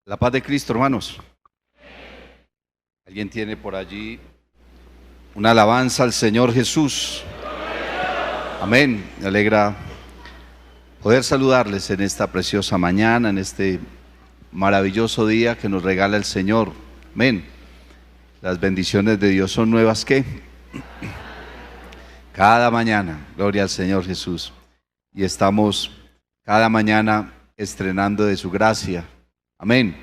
La paz de Cristo, hermanos. ¿Alguien tiene por allí una alabanza al Señor Jesús? Amén. Me alegra poder saludarles en esta preciosa mañana, en este maravilloso día que nos regala el Señor. Amén. Las bendiciones de Dios son nuevas ¿qué? Cada mañana. Gloria al Señor Jesús. Y estamos cada mañana estrenando de su gracia. Amén.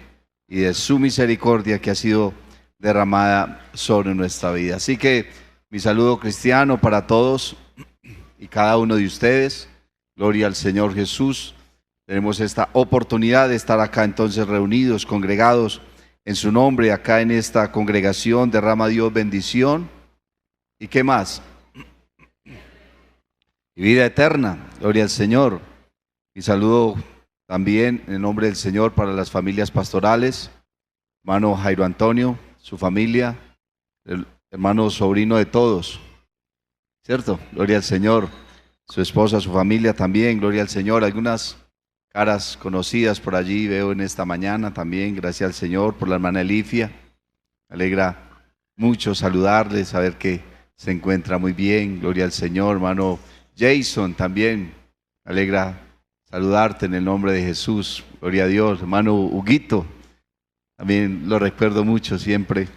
Y de su misericordia que ha sido derramada sobre nuestra vida. Así que mi saludo cristiano para todos y cada uno de ustedes. Gloria al Señor Jesús. Tenemos esta oportunidad de estar acá entonces reunidos, congregados en su nombre, acá en esta congregación. Derrama Dios bendición. ¿Y qué más? Y vida eterna. Gloria al Señor. Y saludo también en nombre del Señor para las familias pastorales, hermano Jairo Antonio, su familia, el hermano sobrino de todos, ¿cierto? Gloria al Señor, su esposa, su familia también, gloria al Señor. Algunas caras conocidas por allí veo en esta mañana también, gracias al Señor por la hermana Elifia. Me alegra mucho saludarles, saber que se encuentra muy bien, gloria al Señor. Hermano Jason también, me alegra saludarte en el nombre de Jesús, gloria a Dios. Hermano Huguito, también lo recuerdo mucho siempre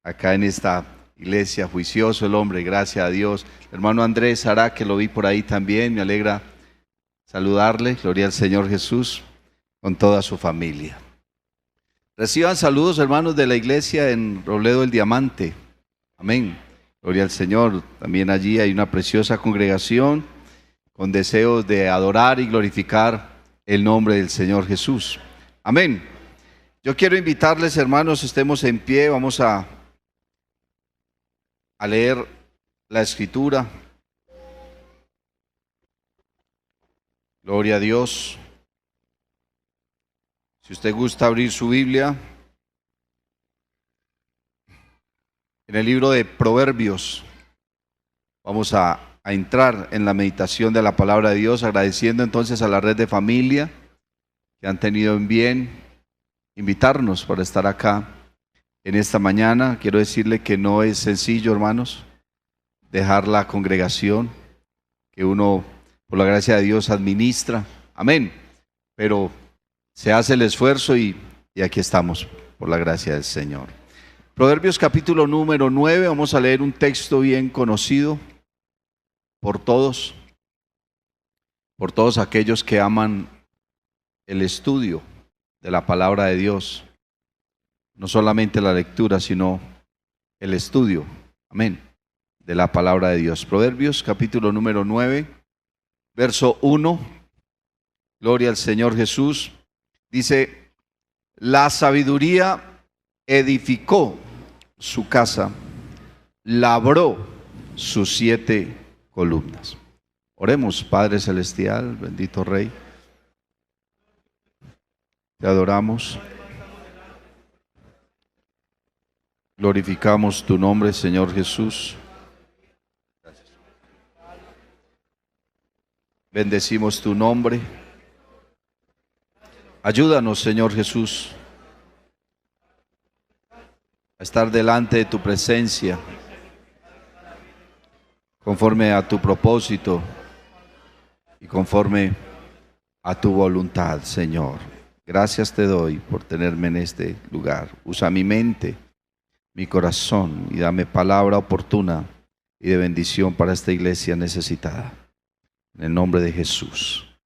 acá en esta iglesia, juicioso el hombre, gracias a Dios. Hermano Andrés Sará, que lo vi por ahí también, me alegra saludarle, gloria al Señor Jesús, con toda su familia. Reciban saludos, hermanos, de la iglesia en Robledo el Diamante, amén, gloria al Señor. También allí hay una preciosa congregación con deseos de adorar y glorificar el nombre del Señor Jesús. Amén. Yo quiero invitarles, hermanos, estemos en pie, vamos a leer la Escritura. Gloria a Dios. Si usted gusta abrir su Biblia, en el libro de Proverbios, vamos a entrar en la meditación de la palabra de Dios, agradeciendo entonces a la red de familia que han tenido en bien invitarnos para estar acá en esta mañana. Quiero decirle que no es sencillo, hermanos, dejar la congregación que uno, por la gracia de Dios, administra. Amén. Pero se hace el esfuerzo y aquí estamos, por la gracia del Señor. Proverbios capítulo número 9, vamos a leer un texto bien conocido por todos aquellos que aman el estudio de la palabra de Dios, no solamente la lectura, sino el estudio, amén, de la palabra de Dios. Proverbios capítulo número 9, verso 1, gloria al Señor Jesús, dice: la sabiduría edificó su casa, labró sus 7 columnas. Oremos. Padre celestial, bendito Rey, te adoramos, glorificamos tu nombre, Señor Jesús. Bendecimos tu nombre. Ayúdanos, Señor Jesús, a estar delante de tu presencia, conforme a tu propósito y conforme a tu voluntad, Señor. Gracias te doy por tenerme en este lugar. Usa mi mente, mi corazón, y dame palabra oportuna y de bendición para esta iglesia necesitada. En el nombre de Jesús.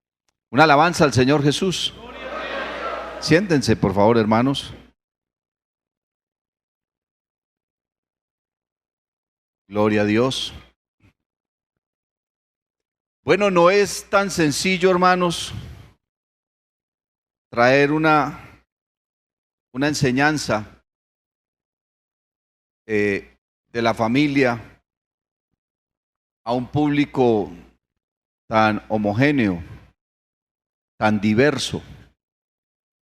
Una alabanza al Señor Jesús. Siéntense, por favor, hermanos. Gloria a Dios. Bueno, no es tan sencillo, hermanos, traer una enseñanza de la familia a un público tan homogéneo, tan diverso,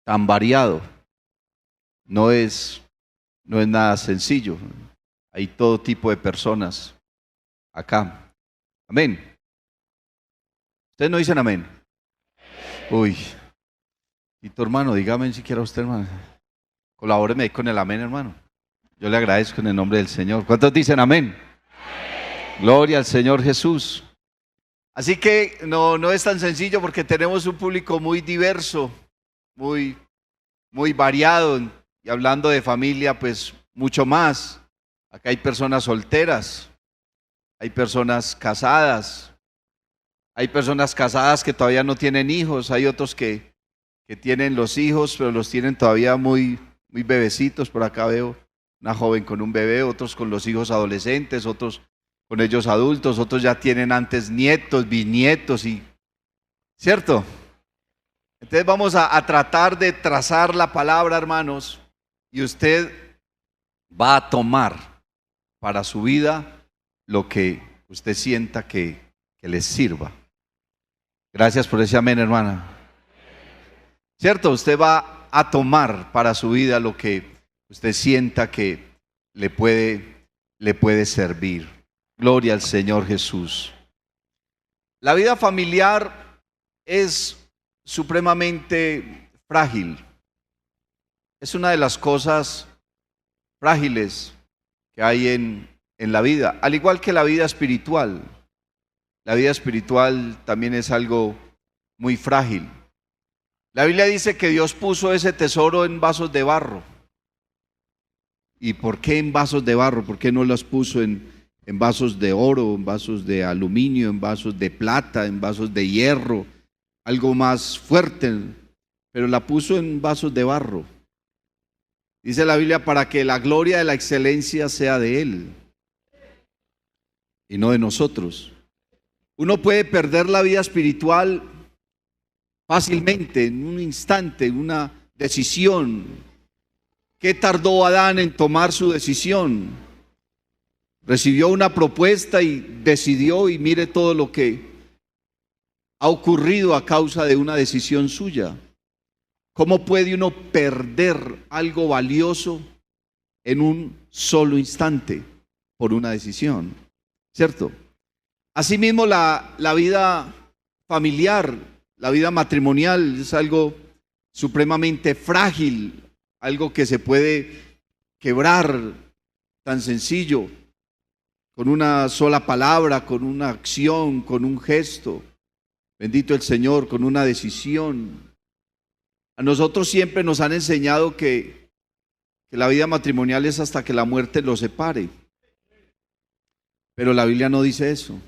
tan variado. No es nada sencillo. Hay todo tipo de personas acá. Amén. ¿Ustedes no dicen amén? Uy, Y tu hermano, dígame si quiere usted, hermano. Colabóreme ahí con el amén, hermano. Yo le agradezco en el nombre del Señor. ¿Cuántos dicen amén? Gloria al Señor Jesús. Así que no es tan sencillo porque tenemos un público muy diverso, muy variado. Y hablando de familia, pues mucho más. Acá hay personas solteras, hay personas casadas, que todavía no tienen hijos, hay otros que tienen los hijos, pero los tienen todavía muy bebecitos. Por acá veo una joven con un bebé, otros con los hijos adolescentes, otros con ellos adultos, otros ya tienen antes nietos, bisnietos, y ¿cierto? Entonces vamos a tratar de trazar la palabra, hermanos, y usted va a tomar para su vida lo que usted sienta que les sirva. Gracias por ese amén, hermana. ¿Cierto? Usted va a tomar para su vida lo que usted sienta que le puede servir. Gloria al Señor Jesús. La vida familiar es supremamente frágil. Es una de las cosas frágiles que hay en la vida, al igual que la vida espiritual. La vida espiritual también es algo muy frágil. La Biblia dice que Dios puso ese tesoro en vasos de barro. ¿Y por qué en vasos de barro? ¿Por qué no las puso en vasos de oro, en vasos de aluminio, en vasos de plata, en vasos de hierro? Algo más fuerte, pero la puso en vasos de barro. Dice la Biblia, para que la gloria de la excelencia sea de Él y no de nosotros. Uno puede perder la vida espiritual fácilmente, en un instante, en una decisión. ¿Qué tardó Adán en tomar su decisión? Recibió una propuesta y decidió, y mire todo lo que ha ocurrido a causa de una decisión suya. ¿Cómo puede uno perder algo valioso en un solo instante por una decisión? ¿Cierto? Asimismo, la vida familiar, la vida matrimonial es algo supremamente frágil, algo que se puede quebrar tan sencillo, con una sola palabra, con una acción, con un gesto. Bendito el Señor, con una decisión. A nosotros siempre nos han enseñado que la vida matrimonial es hasta que la muerte los separe. Pero la Biblia no dice eso.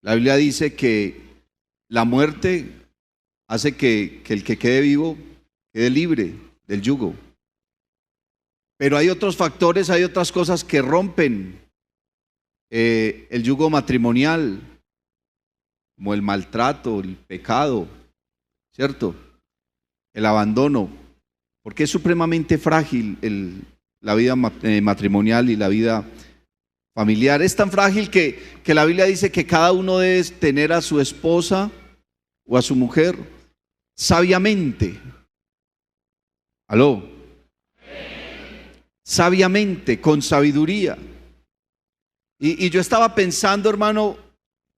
La Biblia dice que la muerte hace que el que quede vivo quede libre del yugo. Pero hay otros factores, hay otras cosas que rompen el yugo matrimonial, como el maltrato, el pecado, ¿cierto? El abandono, porque es supremamente frágil la vida matrimonial y la vida familiar. Es tan frágil que la Biblia dice que cada uno debe tener a su esposa o a su mujer sabiamente. ¿Aló? Sabiamente, con sabiduría. Y yo estaba pensando, hermano,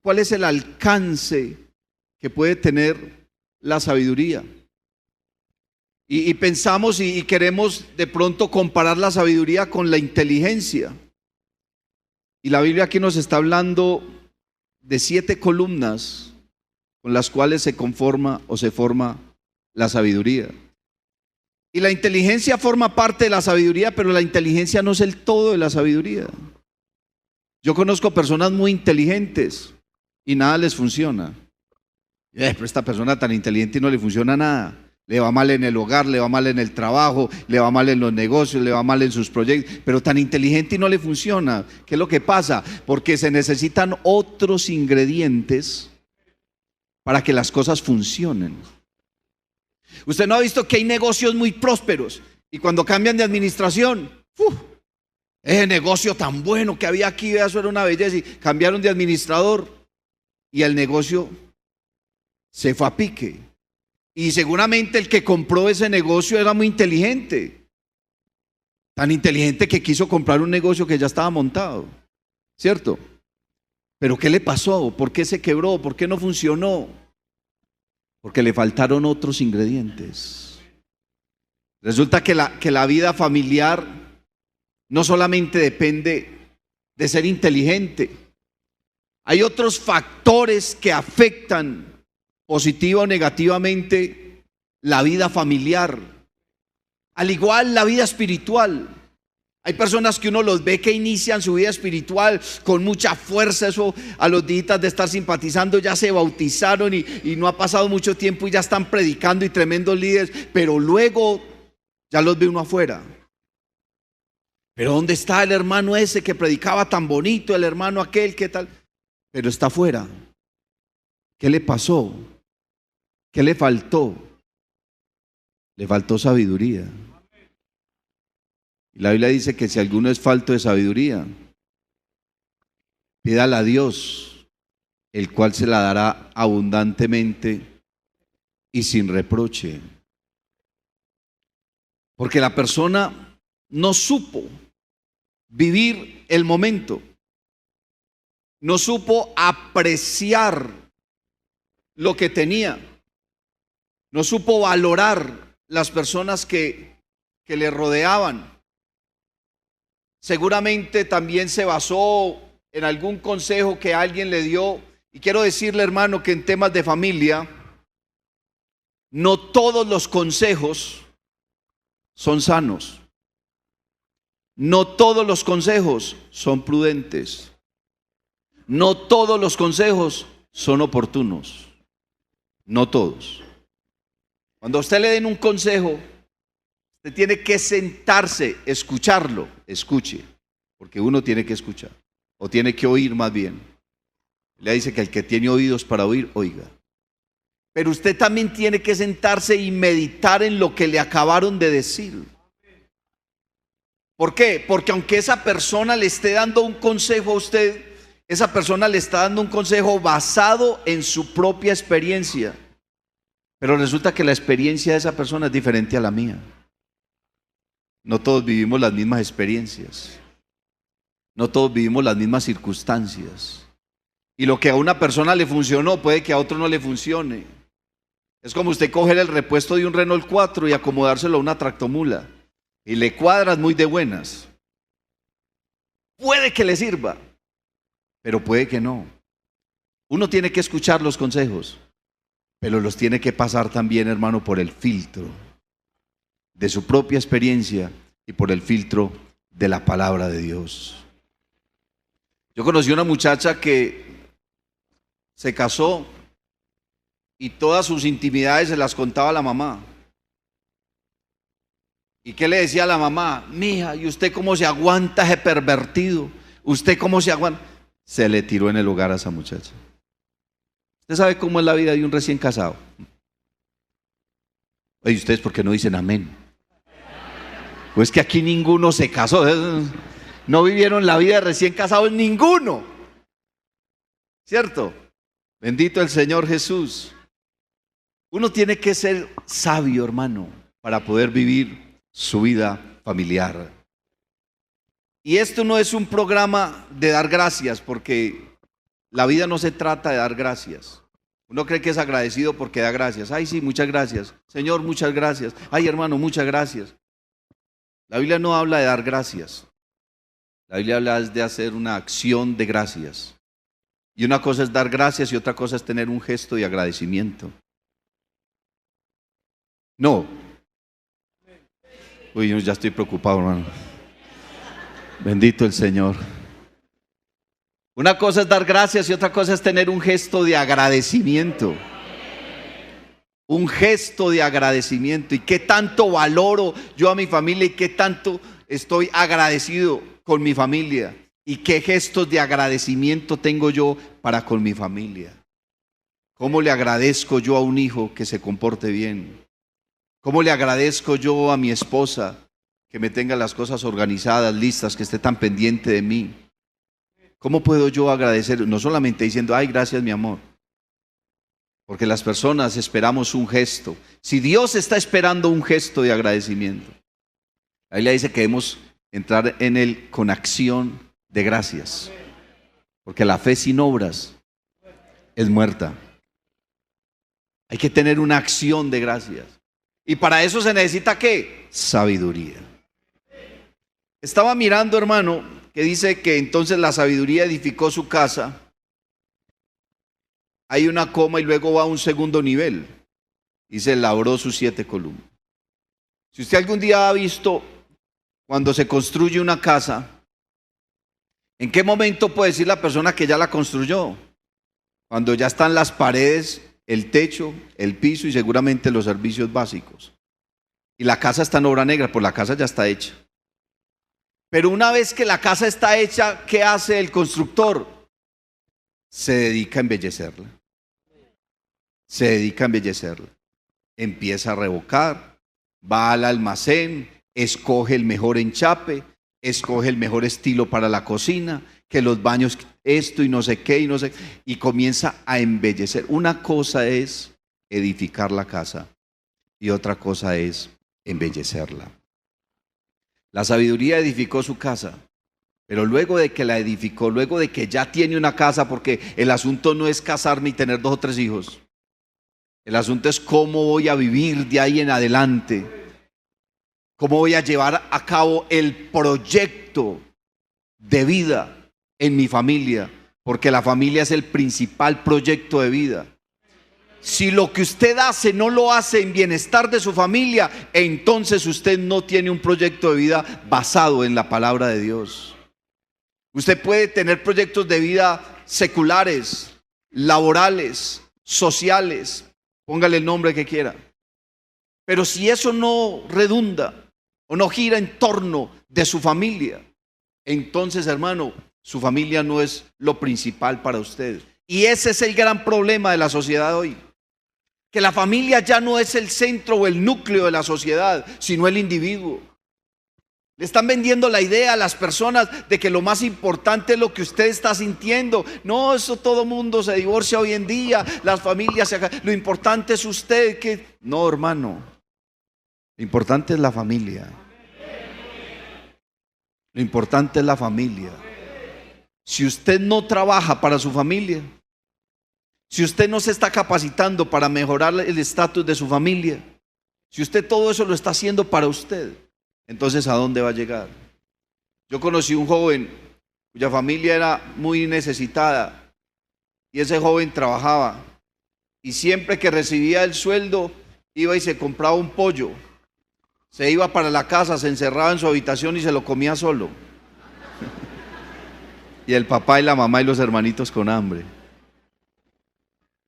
¿cuál es el alcance que puede tener la sabiduría? Y pensamos y queremos de pronto comparar la sabiduría con la inteligencia. Y la Biblia aquí nos está hablando de 7 columnas con las cuales se conforma o se forma la sabiduría. Y la inteligencia forma parte de la sabiduría, pero la inteligencia no es el todo de la sabiduría. Yo conozco personas muy inteligentes y nada les funciona. Pero esta persona tan inteligente y no le funciona nada. Le va mal en el hogar, le va mal en el trabajo, le va mal en los negocios, le va mal en sus proyectos, pero tan inteligente y no le funciona. ¿Qué es lo que pasa? Porque se necesitan otros ingredientes para que las cosas funcionen. Usted no ha visto que hay negocios muy prósperos y cuando cambian de administración, ese negocio tan bueno que había aquí, eso era una belleza, y cambiaron de administrador y el negocio se fue a pique. Y seguramente el que compró ese negocio era muy inteligente, tan inteligente que quiso comprar un negocio que ya estaba montado, ¿cierto? Pero ¿qué le pasó? ¿Por qué se quebró? ¿Por qué no funcionó? porque le faltaron otros ingredientes. Resulta que la vida familiar no solamente depende de ser inteligente. Hay otros factores que afectan positiva o negativamente la vida familiar. Al igual la vida espiritual. Hay personas que uno los ve que inician su vida espiritual con mucha fuerza. Eso a los días de estar simpatizando ya se bautizaron y no ha pasado mucho tiempo y ya están predicando y tremendos líderes. Pero luego ya los ve uno afuera. Pero ¿dónde está el hermano ese que predicaba tan bonito? El hermano aquel, ¿qué tal? Pero está afuera. ¿Qué le pasó? ¿Qué le faltó? Le faltó sabiduría. Y la Biblia dice que si alguno es falto de sabiduría, pídala a Dios, el cual se la dará abundantemente y sin reproche. Porque la persona no supo vivir el momento, no supo apreciar lo que tenía, no supo valorar las personas que le rodeaban. Seguramente también se basó en algún consejo que alguien le dio. Y quiero decirle, hermano, que en temas de familia, no todos los consejos son sanos. No todos los consejos son prudentes. No todos los consejos son oportunos. No todos. Cuando a usted le den un consejo, usted tiene que sentarse, escucharlo, escuche, porque uno tiene que escuchar, o tiene que oír más bien. Le dice que el que tiene oídos para oír, oiga. Pero usted también tiene que sentarse y meditar en lo que le acabaron de decir. ¿Por qué? Porque aunque esa persona le esté dando un consejo a usted, esa persona le está dando un consejo basado en su propia experiencia. Pero resulta que la experiencia de esa persona es diferente a la mía. No todos vivimos las mismas experiencias. No todos vivimos las mismas circunstancias. Y lo que a una persona le funcionó, puede que a otro no le funcione. Es como usted coger el repuesto de un Renault 4 y acomodárselo a una tractomula. Y le cuadras muy de buenas. Puede que le sirva, pero puede que no. Uno tiene que escuchar los consejos, pero los tiene que pasar también, hermano, por el filtro de su propia experiencia y por el filtro de la palabra de Dios. Yo conocí una muchacha que se casó y todas sus intimidades se las contaba a la mamá. ¿Y qué le decía a la mamá? Mija, ¿y usted cómo se aguanta ese pervertido? ¿Usted cómo se aguanta? Se le tiró en el hogar a esa muchacha. ¿Usted sabe cómo es la vida de un recién casado? Oye, ¿ustedes por qué no dicen amén? Pues que aquí ninguno se casó. No vivieron la vida de recién casados ninguno. ¿Cierto? Bendito el Señor Jesús. Uno tiene que ser sabio, hermano, para poder vivir su vida familiar. Y esto no es un programa de dar gracias, porque la vida no se trata de dar gracias. Uno cree que es agradecido porque da gracias. Ay, sí, muchas gracias. Señor, muchas gracias. Ay, hermano, muchas gracias. La Biblia no habla de dar gracias. La Biblia habla de hacer una acción de gracias. Y una cosa es dar gracias y otra cosa es tener un gesto de agradecimiento. No. Uy, yo ya estoy preocupado, hermano. Bendito el Señor. Una cosa es dar gracias y otra cosa es tener un gesto de agradecimiento. Un gesto de agradecimiento. ¿Y qué tanto valoro yo a mi familia y qué tanto estoy agradecido con mi familia? ¿Y qué gestos de agradecimiento tengo yo para con mi familia? ¿Cómo le agradezco yo a un hijo que se comporte bien? ¿Cómo le agradezco yo a mi esposa que me tenga las cosas organizadas, listas, que esté tan pendiente de mí? ¿Cómo puedo yo agradecer? No solamente diciendo, ay, gracias, mi amor. Porque las personas esperamos un gesto. Si Dios está esperando un gesto de agradecimiento, la Biblia dice que debemos entrar en Él con acción de gracias. Porque la fe sin obras es muerta. Hay que tener una acción de gracias. Y para eso se necesita ¿qué? Sabiduría. Estaba mirando, hermano, que dice que entonces la sabiduría edificó su casa. Hay una coma y luego va a un segundo nivel. Y se labró sus 7 columnas. Si usted algún día ha visto cuando se construye una casa, ¿en qué momento puede decir la persona que ya la construyó? Cuando ya están las paredes, el techo, el piso y seguramente los servicios básicos. Y la casa está en obra negra, pues la casa ya está hecha. Pero una vez que la casa está hecha, ¿qué hace el constructor? Se dedica a embellecerla. Se dedica a embellecerla. Empieza a revocar, va al almacén, escoge el mejor enchape, escoge el mejor estilo para la cocina, que los baños esto y no sé qué y no sé, y comienza a embellecer. Una cosa es edificar la casa y otra cosa es embellecerla. La sabiduría edificó su casa, pero luego de que la edificó, luego de que ya tiene una casa, porque el asunto no es casarme y tener 2 o 3 hijos. El asunto es cómo voy a vivir de ahí en adelante. Cómo voy a llevar a cabo el proyecto de vida en mi familia. Porque la familia es el principal proyecto de vida. Si lo que usted hace no lo hace en bienestar de su familia, entonces usted no tiene un proyecto de vida basado en la palabra de Dios. Usted puede tener proyectos de vida seculares, laborales, sociales, póngale el nombre que quiera. Pero si eso no redunda o no gira en torno de su familia, entonces, hermano, su familia no es lo principal para usted. Y ese es el gran problema de la sociedad hoy. Que la familia ya no es el centro o el núcleo de la sociedad, sino el individuo. Le están vendiendo la idea a las personas de que lo más importante es lo que usted está sintiendo. No, eso todo mundo se divorcia hoy en día, las familias se acaban. Lo importante es usted que... No, hermano. Lo importante es la familia. Lo importante es la familia. Si usted no trabaja para su familia, si usted no se está capacitando para mejorar el estatus de su familia, si usted todo eso lo está haciendo para usted, entonces ¿a dónde va a llegar? Yo conocí un joven cuya familia era muy necesitada y ese joven trabajaba y siempre que recibía el sueldo iba y se compraba un pollo, se iba para la casa, se encerraba en su habitación y se lo comía solo. Y el papá y la mamá y los hermanitos con hambre.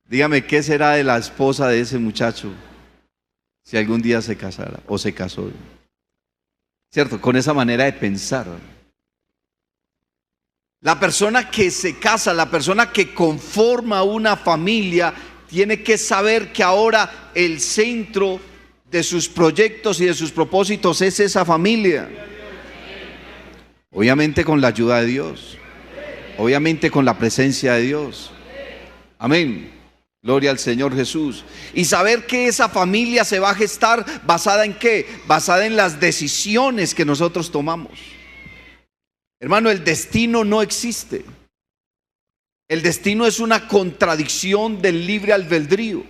Dígame, ¿qué será de la esposa de ese muchacho si algún día se casara o se casó? ¿Cierto? Con esa manera de pensar. La persona que se casa, la persona que conforma una familia, tiene que saber que ahora el centro de sus proyectos y de sus propósitos es esa familia. Obviamente con la ayuda de Dios. Obviamente con la presencia de Dios. Amén. Gloria al Señor Jesús. Y saber que esa familia se va a gestar basada en ¿qué? Basada en las decisiones que nosotros tomamos. Hermano, el destino no existe. El destino es una contradicción del libre albedrío.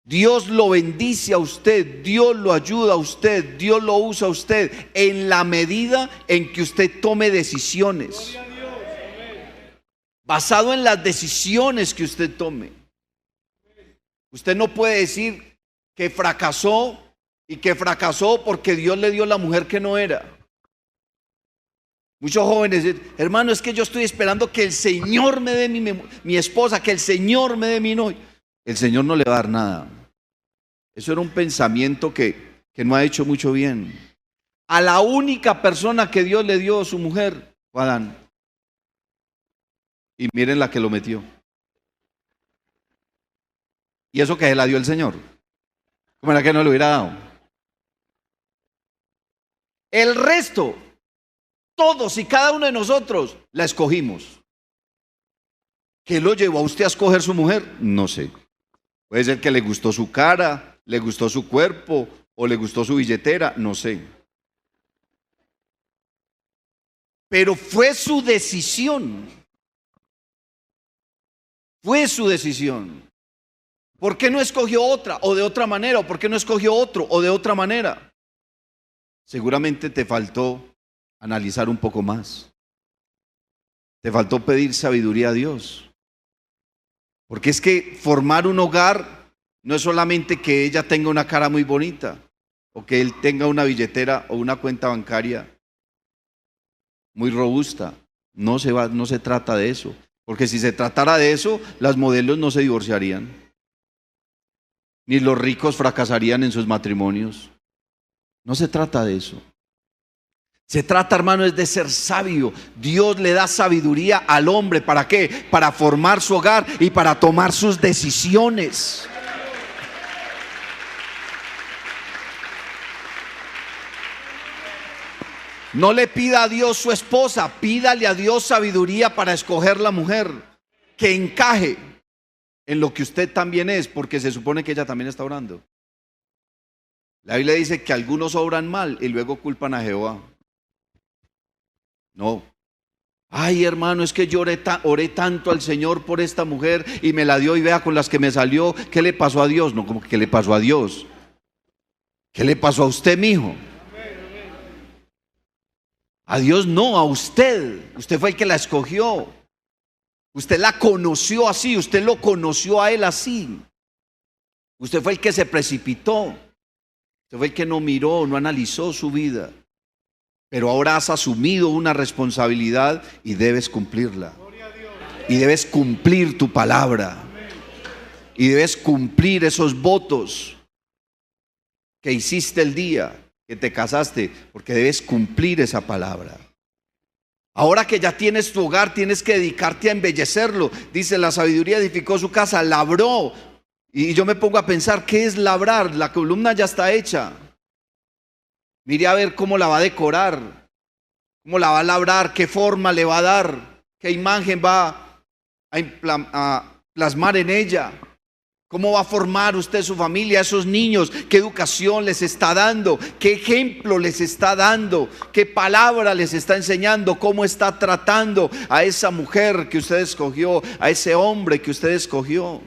Dios lo bendice a usted, Dios lo ayuda a usted, Dios lo usa a usted en la medida en que usted tome decisiones. Basado en las decisiones que usted tome. Usted no puede decir que fracasó y que fracasó porque Dios le dio la mujer que no era. Muchos jóvenes dicen, hermano, es que yo estoy esperando que el Señor me dé mi esposa, que el Señor me dé mi novia. El Señor no le va a dar nada. Eso era un pensamiento que no ha hecho mucho bien. A la única persona que Dios le dio su mujer fue a Adán. Y miren la que lo metió. Y eso que se la dio el Señor. ¿Cómo era que no lo hubiera dado? El resto, todos y cada uno de nosotros, la escogimos. ¿Qué lo llevó a usted a escoger su mujer? No sé. Puede ser que le gustó su cara, le gustó su cuerpo o le gustó su billetera, no sé. Pero fue su decisión. Fue su decisión. ¿Por qué no escogió otra o de otra manera? ¿O por qué no escogió otro o de otra manera? Seguramente te faltó analizar un poco más. Te faltó pedir sabiduría a Dios. Porque es que formar un hogar no es solamente que ella tenga una cara muy bonita o que él tenga una billetera o una cuenta bancaria muy robusta. No se trata de eso. Porque si se tratara de eso, las modelos no se divorciarían. Ni los ricos fracasarían en sus matrimonios. No se trata de eso. Se trata, hermano, es de ser sabio. Dios le da sabiduría al hombre. ¿Para qué? Para formar su hogar y para tomar sus decisiones. No le pida a Dios su esposa, pídale a Dios sabiduría para escoger la mujer que encaje en lo que usted también es, porque se supone que ella también está orando. La Biblia dice que algunos obran mal y luego culpan a Jehová. No. Ay, hermano, es que yo oré tanto al Señor por esta mujer y me la dio y vea con las que me salió. ¿Qué le pasó a Dios? No, como que ¿qué le pasó a Dios? ¿Qué le pasó a usted, mijo? A Dios no, a usted. Usted fue el que la escogió. Usted la conoció así, usted lo conoció a él así. Usted fue el que se precipitó. Usted fue el que no miró, no analizó su vida. Pero ahora has asumido una responsabilidad y debes cumplirla. Y debes cumplir tu palabra. Y debes cumplir esos votos que hiciste el día que te casaste, porque debes cumplir esa palabra. Ahora que ya tienes tu hogar, tienes que dedicarte a embellecerlo. Dice, la sabiduría edificó su casa, labró. Y yo me pongo a pensar, ¿qué es labrar? La columna ya está hecha. Mire a ver cómo la va a decorar, cómo la va a labrar, qué forma le va a dar, qué imagen va a plasmar en ella. ¿Cómo va a formar usted su familia, a esos niños? ¿Qué educación les está dando? ¿Qué ejemplo les está dando? ¿Qué palabra les está enseñando? ¿Cómo está tratando a esa mujer que usted escogió, a ese hombre que usted escogió?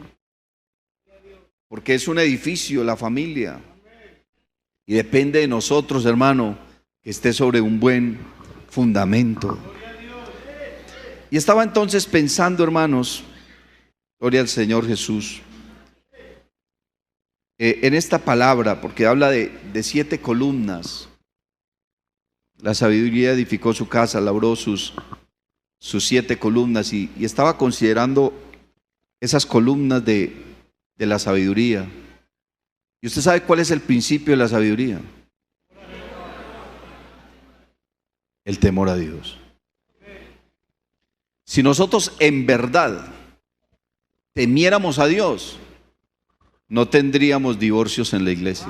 Porque es un edificio la familia. Y depende de nosotros, hermano, que esté sobre un buen fundamento. Y estaba entonces pensando, hermanos, gloria al Señor Jesús, en esta palabra, porque habla de 7 columnas. La sabiduría edificó su casa, labró sus 7 columnas, y estaba considerando esas columnas de la sabiduría. ¿Y usted sabe cuál es el principio de la sabiduría? El temor a Dios. Si nosotros en verdad temiéramos a Dios, no tendríamos divorcios en la iglesia.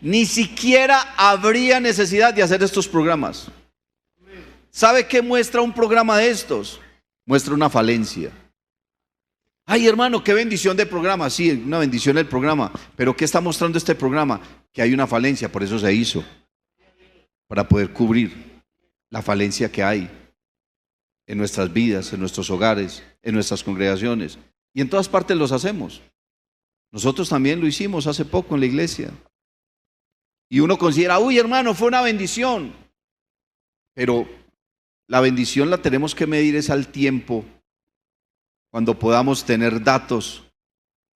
Ni siquiera habría necesidad de hacer estos programas. ¿Sabe qué muestra un programa de estos? Muestra una falencia. Ay, hermano, qué bendición de programa. Sí, una bendición el programa. Pero ¿qué está mostrando este programa? Que hay una falencia, por eso se hizo. Para poder cubrir la falencia que hay en nuestras vidas, en nuestros hogares, en nuestras congregaciones. Y en todas partes los hacemos. Nosotros también lo hicimos hace poco en la iglesia. Y uno considera, uy, hermano, fue una bendición. Pero la bendición la tenemos que medir es al tiempo, cuando podamos tener datos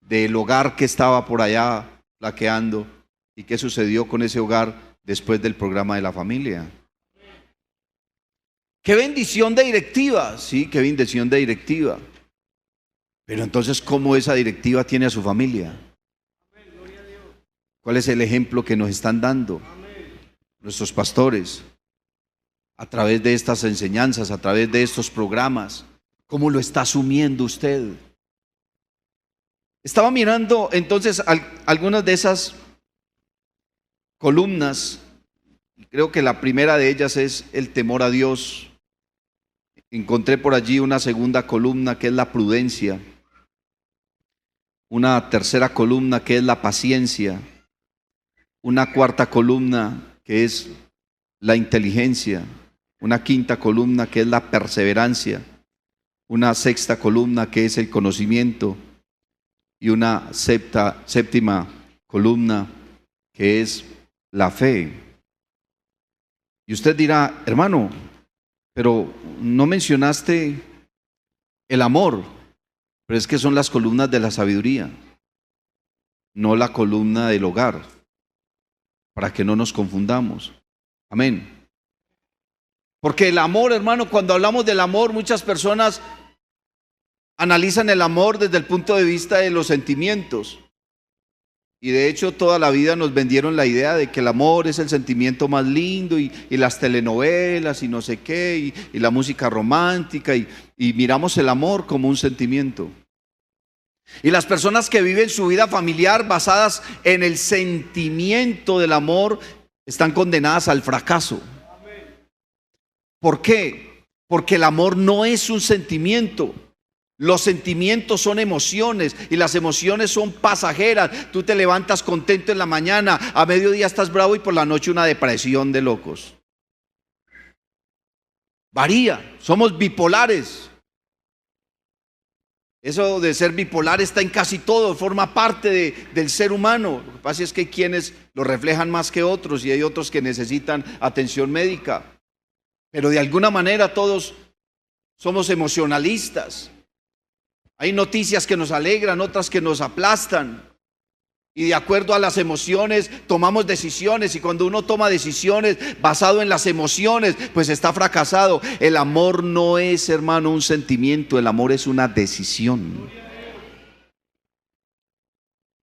del hogar que estaba por allá flaqueando y qué sucedió con ese hogar después del programa de la familia. Qué bendición de directiva, sí, qué bendición de directiva. Pero entonces, ¿cómo esa directiva tiene a su familia? ¿Cuál es el ejemplo que nos están dando nuestros pastores a través de estas enseñanzas, a través de estos programas? ¿Cómo lo está asumiendo usted? Estaba mirando entonces algunas de esas columnas, y creo que la primera de ellas es el temor a Dios. Encontré por allí una segunda columna que es la prudencia, una tercera columna que es la paciencia, una cuarta columna que es la inteligencia, una quinta columna que es la perseverancia, una sexta columna que es el conocimiento, y una séptima columna, que es la fe. Y usted dirá, hermano, pero no mencionaste el amor, pero es que son las columnas de la sabiduría, no la columna del hogar, para que no nos confundamos. Amén. Porque el amor, hermano, cuando hablamos del amor, muchas personas analizan el amor desde el punto de vista de los sentimientos. Y de hecho toda la vida nos vendieron la idea de que el amor es el sentimiento más lindo y las telenovelas y no sé qué y la música romántica y miramos el amor como un sentimiento. Y las personas que viven su vida familiar basadas en el sentimiento del amor están condenadas al fracaso. ¿Por qué? Porque el amor no es un sentimiento. Los sentimientos son emociones y las emociones son pasajeras. Tú te levantas contento en la mañana, a mediodía estás bravo y por la noche una depresión de locos. Varía, somos bipolares. Eso de ser bipolar está en casi todo, forma parte del ser humano. Lo que pasa es que hay quienes lo reflejan más que otros y hay otros que necesitan atención médica. Pero de alguna manera todos somos emocionalistas. Hay noticias que nos alegran, otras que nos aplastan. Y de acuerdo a las emociones tomamos decisiones. Y cuando uno toma decisiones basado en las emociones, pues está fracasado. El amor no es, hermano, un sentimiento. El amor es una decisión.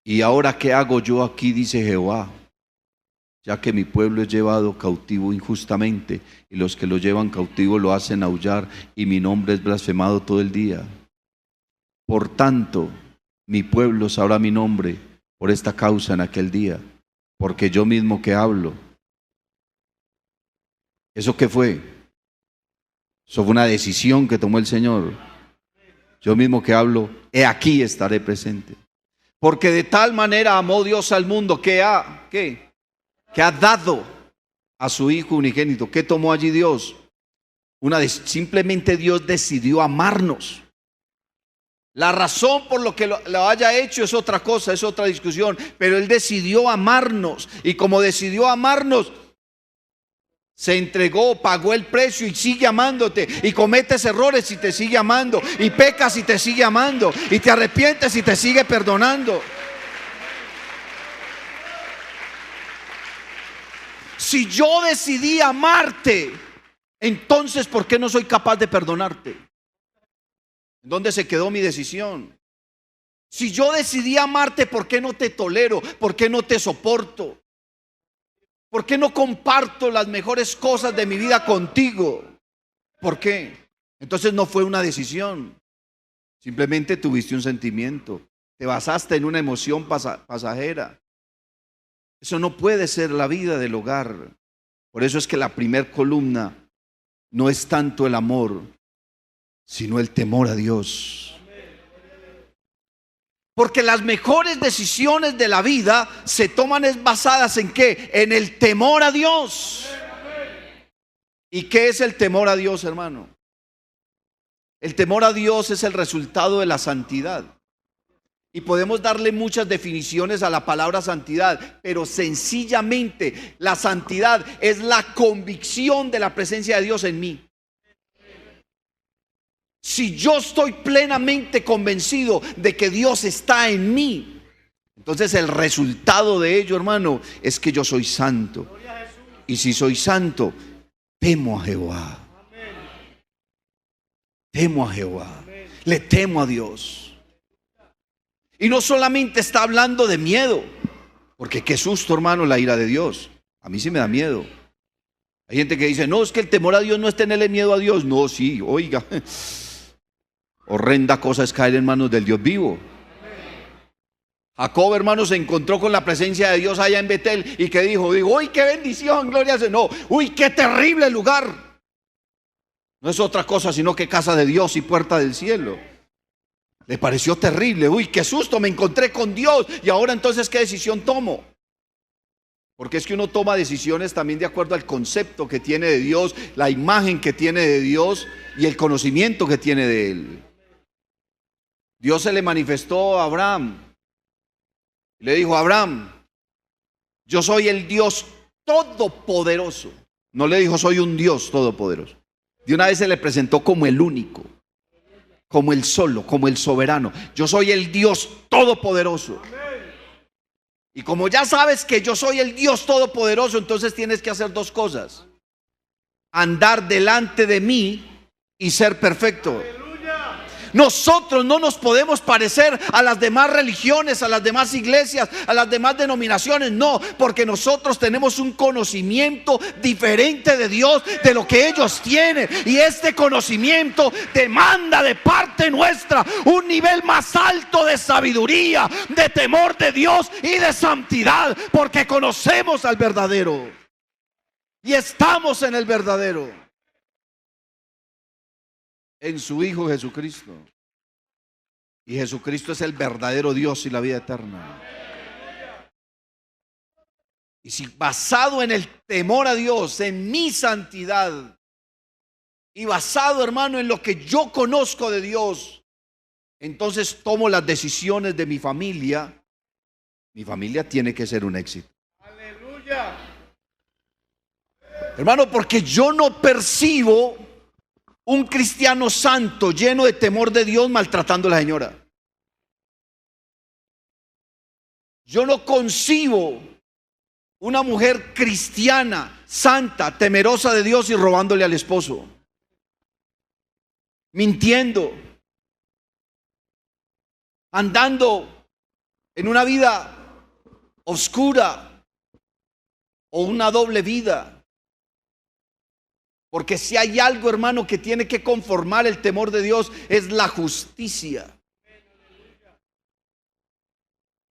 Y ahora, ¿qué hago yo aquí? Dice Jehová. Ya que mi pueblo es llevado cautivo injustamente, y los que lo llevan cautivo lo hacen aullar, y mi nombre es blasfemado todo el día. Por tanto, mi pueblo sabrá mi nombre por esta causa en aquel día, porque yo mismo que hablo. ¿Eso qué fue? Eso fue una decisión que tomó el Señor. Yo mismo que hablo, he aquí estaré presente. Porque de tal manera amó Dios al mundo que ha dado a su Hijo unigénito. ¿Qué tomó allí Dios? Simplemente Dios decidió amarnos. La razón por lo que lo haya hecho es otra cosa, es otra discusión, pero Él decidió amarnos, y como decidió amarnos, se entregó, pagó el precio y sigue amándote, y cometes errores y te sigue amando, y pecas y te sigue amando, y te arrepientes y te sigue perdonando. Si yo decidí amarte, entonces ¿por qué no soy capaz de perdonarte? ¿Dónde se quedó mi decisión? Si yo decidí amarte, ¿por qué no te tolero? ¿Por qué no te soporto? ¿Por qué no comparto las mejores cosas de mi vida contigo? ¿Por qué? Entonces no fue una decisión. Simplemente tuviste un sentimiento. Te basaste en una emoción pasajera. Eso no puede ser la vida del hogar. Por eso es que la primer columna no es tanto el amor, sino el temor a Dios. Porque las mejores decisiones de la vida se toman basadas ¿en qué? En el temor a Dios. ¿Y qué es el temor a Dios, hermano? El temor a Dios es el resultado de la santidad. Y podemos darle muchas definiciones a la palabra santidad, pero sencillamente la santidad es la convicción de la presencia de Dios en mí. Si yo estoy plenamente convencido de que Dios está en mí, entonces el resultado de ello, hermano, es que yo soy santo. Y si soy santo, temo a Jehová. Temo a Jehová. Le temo a Dios. Y no solamente está hablando de miedo, porque qué susto, hermano, la ira de Dios. A mí sí me da miedo. Hay gente que dice, no, es que el temor a Dios no es tenerle miedo a Dios. No, sí, oiga. Horrenda cosa es caer en manos del Dios vivo. Jacob, hermano, se encontró con la presencia de Dios allá en Betel. ¿Y qué dijo? Dijo, uy, qué bendición, gloria a Dios. No, uy, qué terrible lugar. No es otra cosa sino que casa de Dios y puerta del cielo. Le pareció terrible. Uy, qué susto, me encontré con Dios. Y ahora entonces, ¿qué decisión tomo? Porque es que uno toma decisiones también de acuerdo al concepto que tiene de Dios, la imagen que tiene de Dios y el conocimiento que tiene de Él. Dios se le manifestó a Abraham Le dijo: Abraham, yo soy el Dios todopoderoso. No le dijo: soy un Dios todopoderoso. De una vez se le presentó como el único, como el solo, como el soberano. Yo soy el Dios todopoderoso. Y como ya sabes que yo soy el Dios todopoderoso, entonces tienes que hacer dos cosas: andar delante de mí y ser perfecto. Nosotros no nos podemos parecer a las demás religiones, a las demás iglesias, a las demás denominaciones. No, porque nosotros tenemos un conocimiento diferente de Dios, de lo que ellos tienen. Y este conocimiento demanda de parte nuestra un nivel más alto de sabiduría, de temor de Dios y de santidad, porque conocemos al verdadero y estamos en el verdadero, en su Hijo Jesucristo. Y Jesucristo es el verdadero Dios y la vida eterna. Y si basado en el temor a Dios, en mi santidad, y basado, hermano, en lo que yo conozco de Dios, entonces tomo las decisiones de mi familia tiene que ser un éxito. Aleluya. Hermano, porque yo no percibo un cristiano santo, lleno de temor de Dios, maltratando a la señora. Yo no concibo una mujer cristiana, santa, temerosa de Dios y robándole al esposo, mintiendo, andando en una vida oscura o una doble vida. Porque si hay algo, hermano, que tiene que conformar el temor de Dios, es la justicia.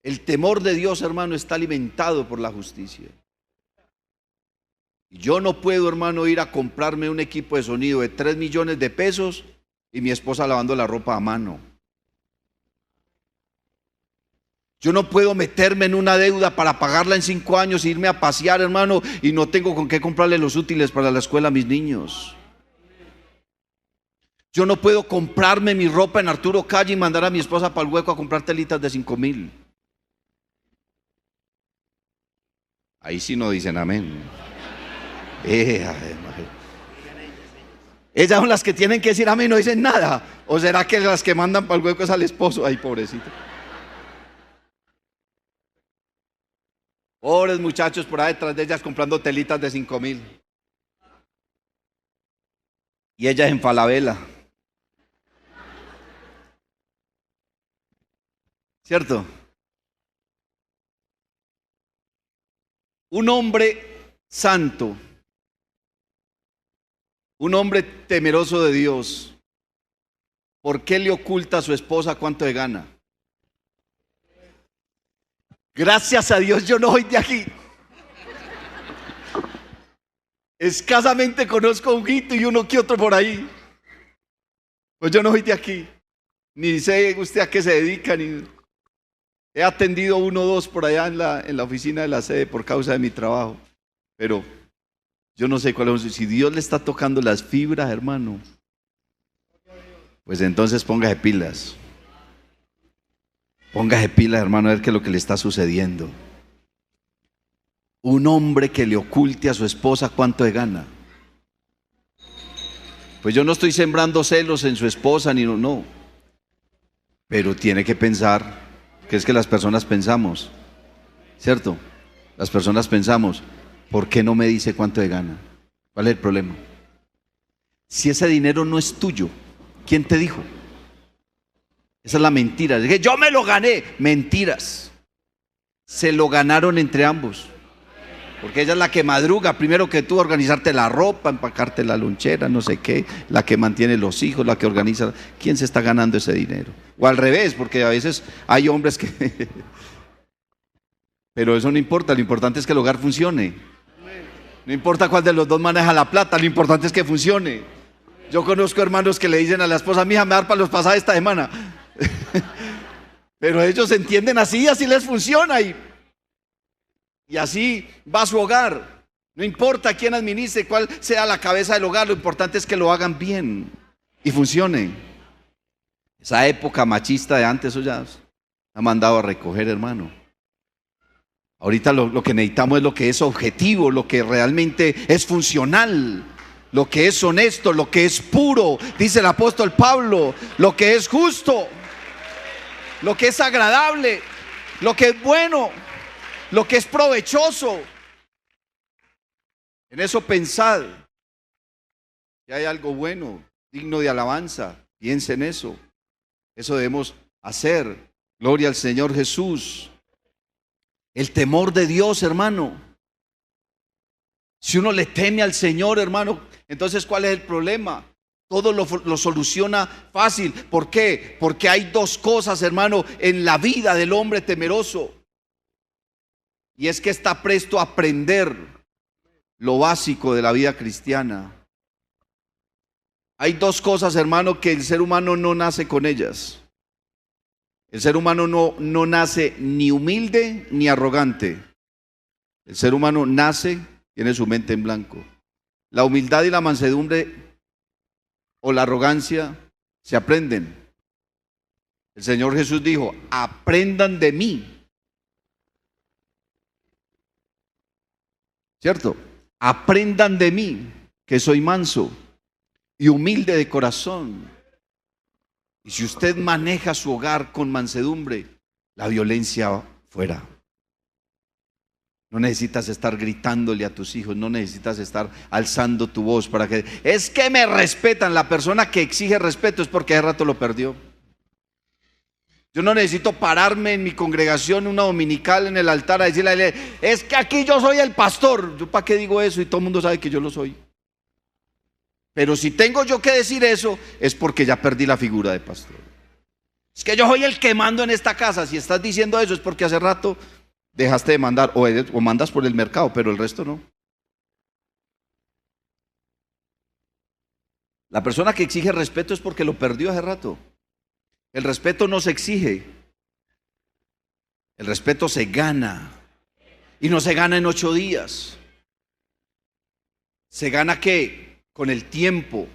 El temor de Dios, hermano, está alimentado por la justicia. Yo no puedo, hermano, ir a comprarme un equipo de sonido de 3 millones de pesos y mi esposa lavando la ropa a mano. Yo no puedo meterme en una deuda para pagarla en 5 años e irme a pasear, hermano, y no tengo con qué comprarle los útiles para la escuela a mis niños. Yo no puedo comprarme mi ropa en Arturo Calle y mandar a mi esposa para el Hueco a comprar telitas de 5,000. Ahí sí no dicen amén. Ellas son las que tienen que decir amén y no dicen nada. ¿O será que las que mandan para el Hueco es al esposo? Ay, pobrecito. Pobres muchachos por ahí detrás de ellas comprando telitas de 5,000. Y ellas en Falabella. ¿Cierto? Un hombre santo, un hombre temeroso de Dios, ¿por qué le oculta a su esposa cuánto le gana? Gracias a Dios yo no soy de aquí. Escasamente conozco un hito y uno que otro por ahí. Pues yo no soy de aquí. Ni sé usted a qué se dedica, ni he atendido 1 o 2 por allá en la oficina de la sede por causa de mi trabajo. Pero yo no sé cuál es. Si Dios le está tocando las fibras, hermano, pues entonces póngase pilas. Póngase pilas, hermano, a ver qué es lo que le está sucediendo. Un hombre que le oculte a su esposa cuánto le gana. Pues yo no estoy sembrando celos en su esposa, ni no. Pero tiene que pensar que es que las personas pensamos, ¿cierto? Las personas pensamos, ¿por qué no me dice cuánto le gana? ¿Cuál es el problema? Si ese dinero no es tuyo, ¿quién te dijo? Esa es la mentira. Es que yo me lo gané. Mentiras. Se lo ganaron entre ambos. Porque ella es la que madruga primero que tú, organizarte la ropa, empacarte la lonchera, no sé qué, la que mantiene los hijos, la que organiza. ¿Quién se está ganando ese dinero? O al revés, porque a veces hay hombres que... Pero eso no importa, lo importante es que el hogar funcione. No importa cuál de los dos maneja la plata, lo importante es que funcione. Yo conozco hermanos que le dicen a la esposa, mija, me dar para los pasajes esta semana. Pero ellos entienden así les funciona y así va su hogar. No importa quién administre, cuál sea la cabeza del hogar, lo importante es que lo hagan bien y funcione. Esa época machista de antes, eso ya ha mandado a recoger, hermano. Ahorita lo que necesitamos es lo que es objetivo, lo que realmente es funcional, lo que es honesto, lo que es puro, dice el apóstol Pablo, lo que es justo, lo que es agradable, lo que es bueno, lo que es provechoso. En eso pensad, que hay algo bueno, digno de alabanza. Piensa en eso. Eso debemos hacer. Gloria al Señor Jesús. El temor de Dios, hermano. Si uno le teme al Señor, hermano, entonces ¿cuál es el problema? Todo lo soluciona fácil. ¿Por qué? Porque hay dos cosas, hermano, en la vida del hombre temeroso. Y es que está presto a aprender lo básico de la vida cristiana. Hay dos cosas, hermano, que el ser humano no nace con ellas. El ser humano no nace ni humilde ni arrogante. El ser humano nace, tiene su mente en blanco. La humildad y la mansedumbre o la arrogancia se aprenden. El Señor Jesús dijo: aprendan de mí. ¿Cierto? Aprendan de mí, que soy manso y humilde de corazón. Y si usted maneja su hogar con mansedumbre, la violencia fuera. No necesitas estar gritándole a tus hijos, no necesitas estar alzando tu voz para que... Es que me respetan. La persona que exige respeto es porque hace rato lo perdió. Yo no necesito pararme en mi congregación, una dominical, en el altar, a decirle a él: es que aquí yo soy el pastor. ¿Yo para qué digo eso? Y todo el mundo sabe que yo lo soy. Pero si tengo yo que decir eso, es porque ya perdí la figura de pastor. Es que yo soy el que mando en esta casa. Si estás diciendo eso es porque hace rato dejaste de mandar, o mandas por el mercado, pero el resto no. La persona que exige respeto es porque lo perdió hace rato. El respeto no se exige, el respeto se gana. Y no se gana en 8 días. ¿Se gana qué? Con el tiempo,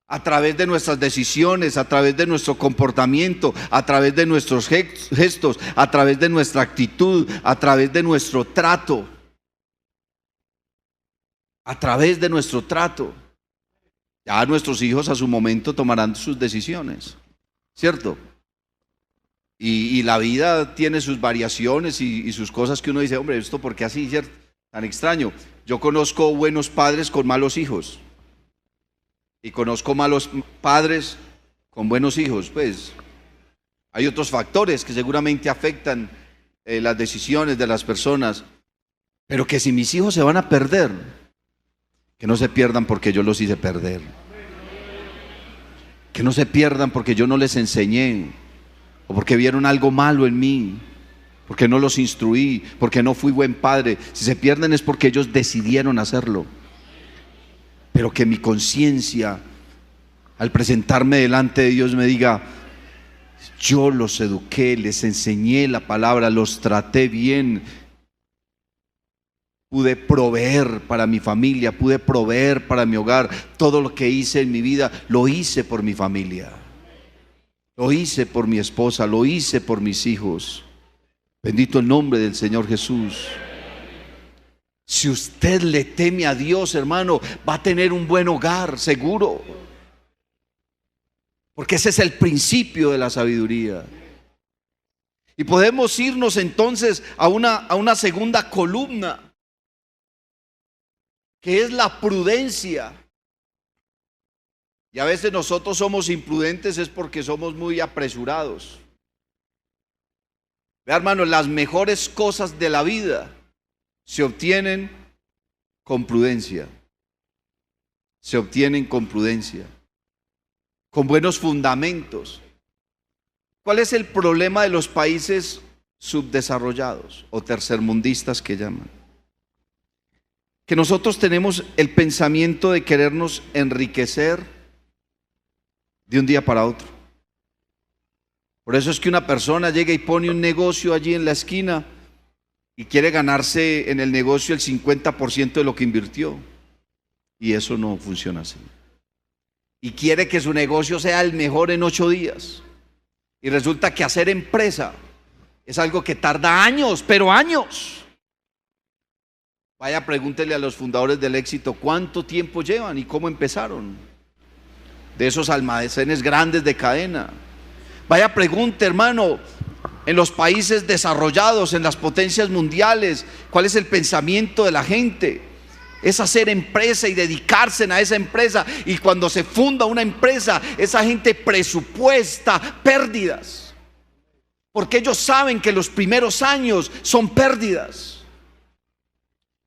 a través de nuestras decisiones, a través de nuestro comportamiento, a través de nuestros gestos, a través de nuestra actitud, a través de nuestro trato. A través de nuestro trato. Ya nuestros hijos a su momento tomarán sus decisiones, ¿cierto? Y la vida tiene sus variaciones y sus cosas que uno dice: hombre, ¿esto por qué así, cierto? Tan extraño. Yo conozco buenos padres con malos hijos. Y conozco malos padres con buenos hijos. Pues hay otros factores que seguramente afectan las decisiones de las personas. Pero que si mis hijos se van a perder, que no se pierdan porque yo los hice perder. Que no se pierdan porque yo no les enseñé, o porque vieron algo malo en mí, porque no los instruí, porque no fui buen padre. Si se pierden es porque ellos decidieron hacerlo. Pero que mi conciencia, al presentarme delante de Dios, me diga: yo los eduqué, les enseñé la palabra, los traté bien, pude proveer para mi familia, pude proveer para mi hogar. Todo lo que hice en mi vida, lo hice por mi familia, lo hice por mi esposa, lo hice por mis hijos. Bendito el nombre del Señor Jesús. Si usted le teme a Dios, hermano, va a tener un buen hogar, seguro. Porque ese es el principio de la sabiduría. Y podemos irnos entonces a una segunda columna, que es la prudencia. Y a veces nosotros somos imprudentes es porque somos muy apresurados. Vea, hermano, las mejores cosas de la vida se obtienen con prudencia. Se obtienen con prudencia, con buenos fundamentos. ¿Cuál es el problema de los países subdesarrollados o tercermundistas que llaman? Que nosotros tenemos el pensamiento de querernos enriquecer de un día para otro. Por eso es que una persona llega y pone un negocio allí en la esquina y quiere ganarse en el negocio el 50% de lo que invirtió. Y eso no funciona así. Y quiere que su negocio sea el mejor en 8 días. Y resulta que hacer empresa Es algo que tarda años, pero años. Vaya, pregúntele a los fundadores del éxito cuánto tiempo llevan y cómo empezaron. De esos almacenes grandes de cadena. Vaya, pregunte, hermano, en los países desarrollados, en las potencias mundiales, ¿cuál es el pensamiento de la gente? Es hacer empresa y dedicarse a esa empresa. Y cuando se funda una empresa, esa gente presupuesta pérdidas, porque ellos saben que los primeros años son pérdidas.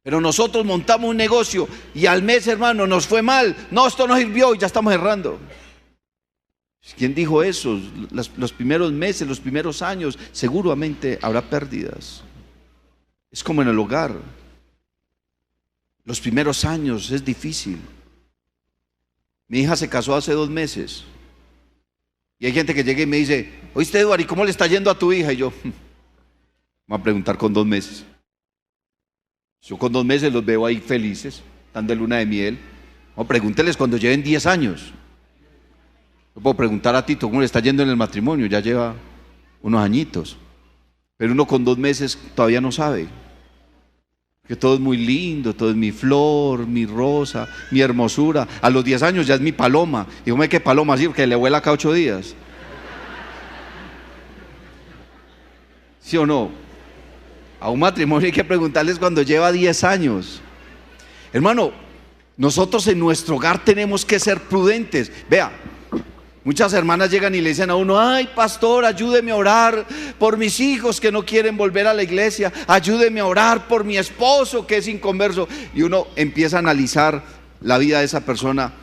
Pero nosotros montamos un negocio y al mes, hermano, nos fue mal. No, esto no sirvió y ya estamos cerrando. ¿Quién dijo eso? Los primeros meses, los primeros años, seguramente habrá pérdidas. Es como en el hogar. Los primeros años es difícil. Mi hija se casó hace 2 meses. Y hay gente que llega y me dice: oíste, Eduardo, ¿y cómo le está yendo a tu hija? Y yo, me voy a preguntar con 2 meses. Yo con 2 meses los veo ahí felices, están de luna de miel. No, pregúnteles cuando lleven 10 años. Yo puedo preguntar a Tito cómo le está yendo en el matrimonio, ya lleva unos añitos. Pero uno con 2 meses todavía no sabe. Que todo es muy lindo, todo es mi flor, mi rosa, mi hermosura. A los 10 años ya es mi paloma. Y dígame, ¿qué paloma? Sí, porque le vuela cada 8 días. ¿Sí o no? A un matrimonio hay que preguntarles cuando lleva 10 años. Hermano, nosotros en nuestro hogar tenemos que ser prudentes. Vea, muchas hermanas llegan y le dicen a uno: ay, pastor, ayúdeme a orar por mis hijos que no quieren volver a la iglesia. Ayúdeme a orar por mi esposo que es inconverso. Y uno empieza a analizar la vida de esa persona.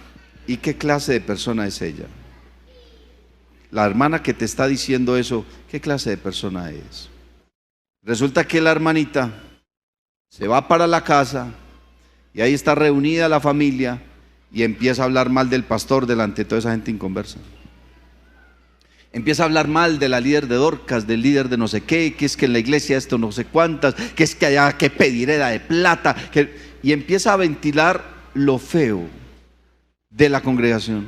¿Y qué clase de persona es ella? La hermana que te está diciendo eso, ¿qué clase de persona es? Resulta que la hermanita se va para la casa y ahí está reunida la familia y empieza a hablar mal del pastor delante de toda esa gente inconversa. Empieza a hablar mal de la líder de Dorcas, del líder de no sé qué, que es que en la iglesia esto no sé cuántas, que es que allá que pedirera de plata, y empieza a ventilar lo feo de la congregación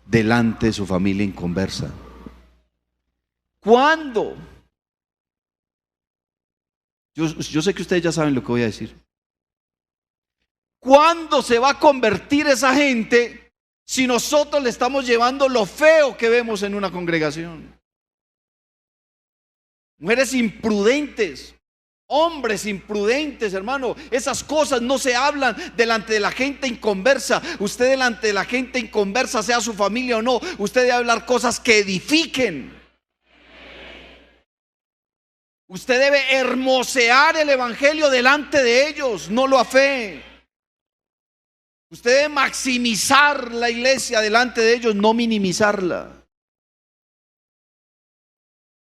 delante de su familia inconversa. ¿Cuándo? Yo sé que ustedes ya saben lo que voy a decir. ¿Cuándo se va a convertir esa gente si nosotros le estamos llevando lo feo que vemos en una congregación? Mujeres imprudentes, hombres imprudentes, hermano. Esas cosas no se hablan delante de la gente inconversa. Usted delante de la gente inconversa, sea su familia o no, usted debe hablar cosas que edifiquen. Usted debe hermosear el evangelio delante de ellos, no lo afee. Usted debe maximizar la iglesia delante de ellos, no minimizarla.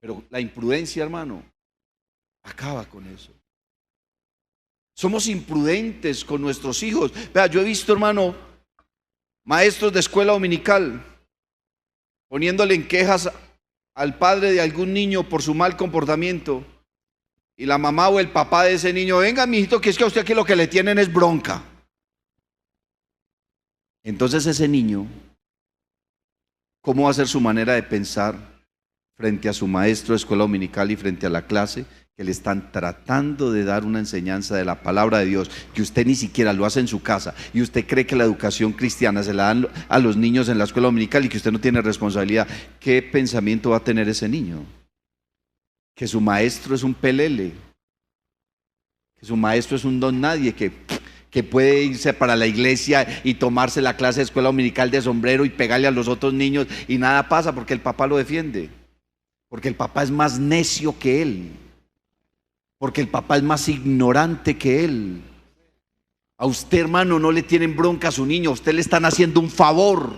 Pero la imprudencia, hermano, acaba con eso. Somos imprudentes con nuestros hijos. Vea, yo he visto, hermano, maestros de escuela dominical poniéndole en quejas al padre de algún niño por su mal comportamiento. Y la mamá o el papá de ese niño: venga, mijito, que es que a usted aquí lo que le tienen es bronca. Entonces ese niño, ¿cómo va a ser su manera de pensar frente a su maestro de escuela dominical y frente a la clase que le están tratando de dar una enseñanza de la palabra de Dios, que usted ni siquiera lo hace en su casa, y usted cree que la educación cristiana se la dan a los niños en la escuela dominical y que usted no tiene responsabilidad? ¿Qué pensamiento va a tener ese niño? Que su maestro es un pelele, que su maestro es un don nadie, que puede irse para la iglesia y tomarse la clase de escuela dominical de sombrero y pegarle a los otros niños y nada pasa porque el papá lo defiende, porque el papá es más necio que él, porque el papá es más ignorante que él. A usted, hermano, no le tienen bronca a su niño, a usted le están haciendo un favor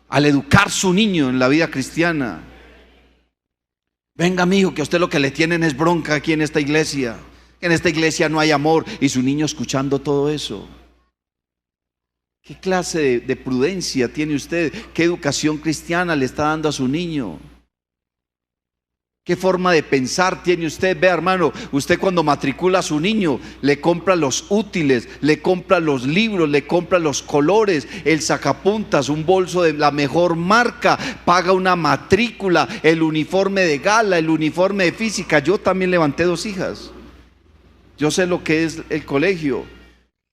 al educar su niño en la vida cristiana. Venga, mijo, que a usted lo que le tienen es bronca aquí en esta iglesia. En esta iglesia no hay amor. Y su niño escuchando todo eso. ¿Qué clase de prudencia tiene usted? ¿Qué educación cristiana le está dando a su niño? ¿Qué forma de pensar tiene usted? Vea, hermano, usted cuando matricula a su niño, le compra los útiles, le compra los libros, le compra los colores, el sacapuntas, un bolso de la mejor marca, paga una matrícula, el uniforme de gala, el uniforme de física. Yo también levanté 2 hijas. Yo sé lo que es el colegio.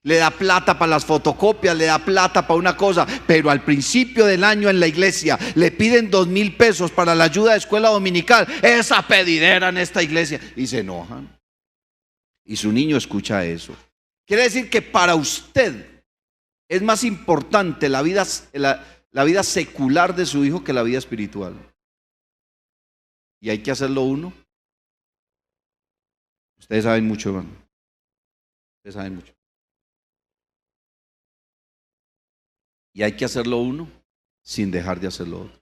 Le da plata para las fotocopias, le da plata para una cosa, pero al principio del año en la iglesia le piden 2,000 pesos para la ayuda de escuela dominical. Esa pedidera en esta iglesia. Y se enojan. Y su niño escucha eso. Quiere decir que para usted es más importante la vida secular de su hijo que la vida espiritual. Y hay que hacerlo uno. Ustedes saben mucho, hermano. Ustedes saben mucho. Y hay que hacerlo uno sin dejar de hacerlo otro.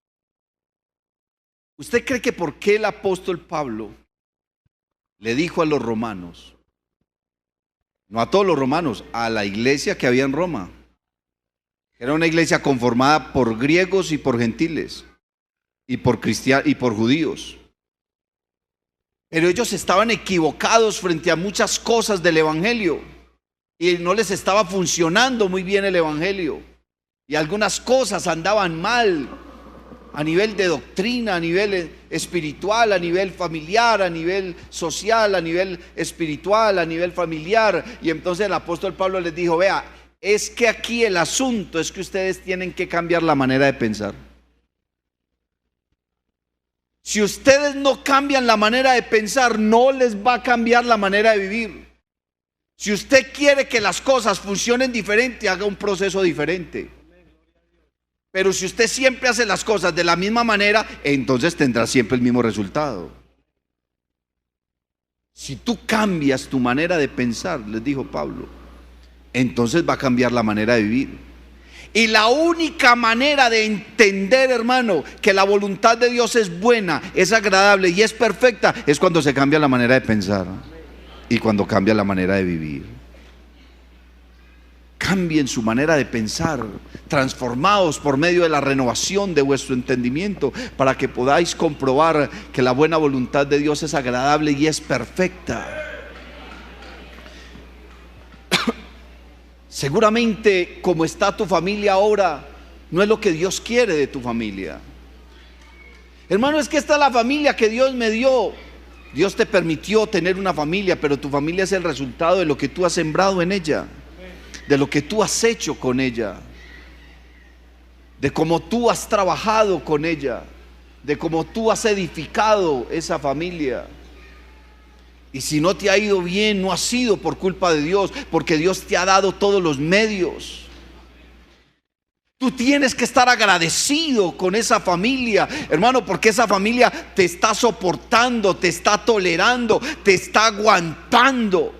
¿Usted cree que por qué el apóstol Pablo le dijo a los romanos, no a todos los romanos, a la iglesia que había en Roma, que era una iglesia conformada por griegos y por gentiles, y por cristianos y por judíos? Pero ellos estaban equivocados frente a muchas cosas del evangelio y no les estaba funcionando muy bien el evangelio. Y algunas cosas andaban mal a nivel de doctrina, a nivel espiritual, a nivel familiar, a nivel social, a nivel espiritual, a nivel familiar. Y entonces el apóstol Pablo les dijo, vea, es que aquí el asunto es que ustedes tienen que cambiar la manera de pensar. Si ustedes no cambian la manera de pensar, no les va a cambiar la manera de vivir. Si usted quiere que las cosas funcionen diferente, haga un proceso diferente. Pero si usted siempre hace las cosas de la misma manera, entonces tendrá siempre el mismo resultado. Si tú cambias tu manera de pensar, les dijo Pablo, entonces va a cambiar la manera de vivir. Y la única manera de entender, hermano, que la voluntad de Dios es buena, es agradable y es perfecta, es cuando se cambia la manera de pensar y cuando cambia la manera de vivir. Cambien su manera de pensar, transformados por medio de la renovación de vuestro entendimiento, para que podáis comprobar que la buena voluntad de Dios es agradable y es perfecta. Seguramente como está tu familia ahora, no es lo que Dios quiere de tu familia. Hermano, es que esta es la familia que Dios me dio. Dios te permitió tener una familia, pero tu familia es el resultado de lo que tú has sembrado en ella, de lo que tú has hecho con ella, de cómo tú has trabajado con ella, de cómo tú has edificado esa familia. Y si no te ha ido bien, no ha sido por culpa de Dios, porque Dios te ha dado todos los medios. Tú tienes que estar agradecido con esa familia, hermano, porque esa familia te está soportando, te está tolerando, te está aguantando.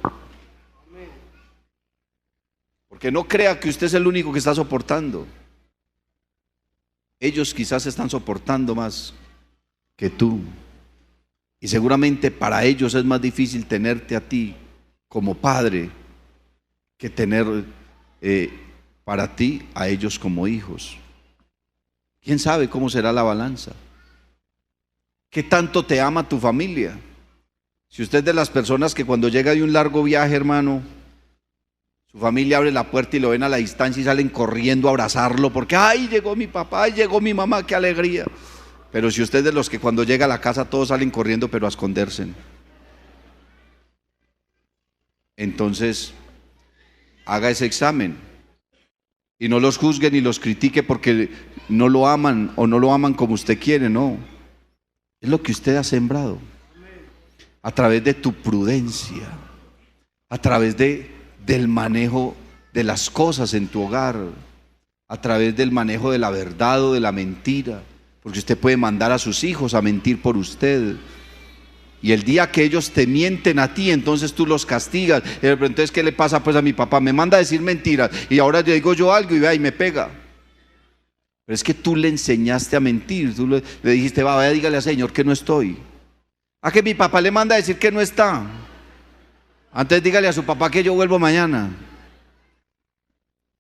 Que no crea que usted es el único que está soportando. Ellos quizás están soportando más que tú. Y seguramente para ellos es más difícil tenerte a ti como padre que tener para ti a ellos como hijos. ¿Quién sabe cómo será la balanza? ¿Qué tanto te ama tu familia? Si usted es de las personas que cuando llega de un largo viaje, hermano, su familia abre la puerta y lo ven a la distancia y salen corriendo a abrazarlo porque ¡ay, llegó mi papá! ¡Ay, llegó mi mamá! ¡Qué alegría! Pero si usted es de los que cuando llega a la casa todos salen corriendo pero a esconderse, entonces haga ese examen y no los juzgue ni los critique porque no lo aman o no lo aman como usted quiere, no. Es lo que usted ha sembrado a través de tu prudencia, a través del manejo de las cosas en tu hogar, a través del manejo de la verdad o de la mentira, porque usted puede mandar a sus hijos a mentir por usted, y el día que ellos te mienten a ti, entonces tú los castigas. Pero entonces, ¿qué le pasa pues a mi papá? Me manda a decir mentiras y ahora le digo yo algo y vea y me pega. Pero es que tú le enseñaste a mentir, tú le dijiste, vaya, dígale al Señor que no estoy. ¿A que mi papá le manda a decir que no está? Antes dígale a su papá que yo vuelvo mañana.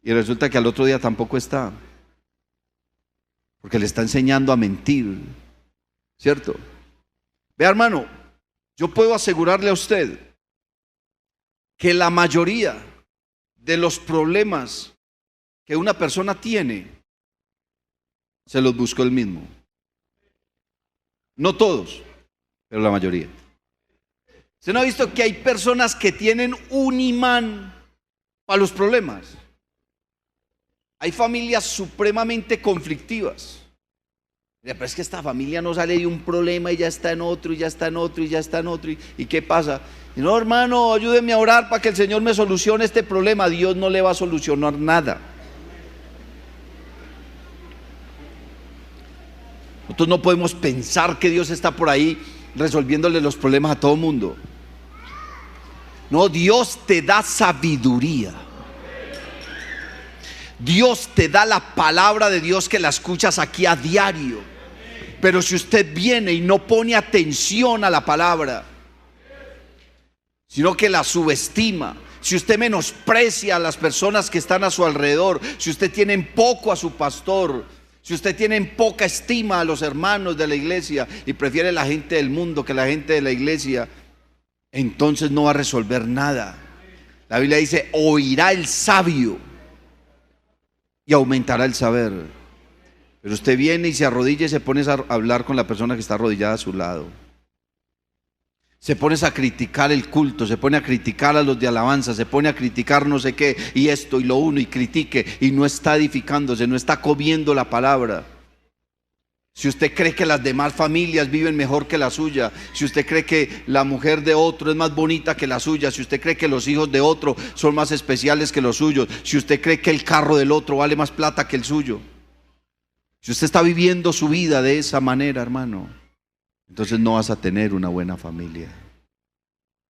Y resulta que al otro día tampoco está, porque le está enseñando a mentir, ¿cierto? Vea, hermano, yo puedo asegurarle a usted que la mayoría de los problemas que una persona tiene se los buscó él mismo. No todos, pero la mayoría. ¿Usted no ha visto que hay personas que tienen un imán para los problemas? Hay familias supremamente conflictivas. Pero es que esta familia no sale de un problema y ya está en otro, y ya está en otro, y ya está en otro. ¿Y qué pasa? Y no, hermano, ayúdeme a orar para que el Señor me solucione este problema. Dios no le va a solucionar nada. Nosotros no podemos pensar que Dios está por ahí resolviéndole los problemas a todo el mundo. No, Dios te da sabiduría. Dios te da la palabra de Dios que la escuchas aquí a diario. Pero si usted viene y no pone atención a la palabra, sino que la subestima, si usted menosprecia a las personas que están a su alrededor, si usted tiene en poco a su pastor, si usted tiene en poca estima a los hermanos de la iglesia y prefiere la gente del mundo que la gente de la iglesia, entonces no va a resolver nada. La Biblia dice: oirá el sabio y aumentará el saber. Pero usted viene y se arrodilla y se pone a hablar con la persona que está arrodillada a su lado. Se pone a criticar el culto, se pone a criticar a los de alabanza, se pone a criticar no sé qué, y esto y lo uno, y critique, y no está edificándose, no está comiendo la palabra. Si usted cree que las demás familias viven mejor que la suya, si usted cree que la mujer de otro es más bonita que la suya, si usted cree que los hijos de otro son más especiales que los suyos, si usted cree que el carro del otro vale más plata que el suyo, si usted está viviendo su vida de esa manera, hermano, entonces no vas a tener una buena familia.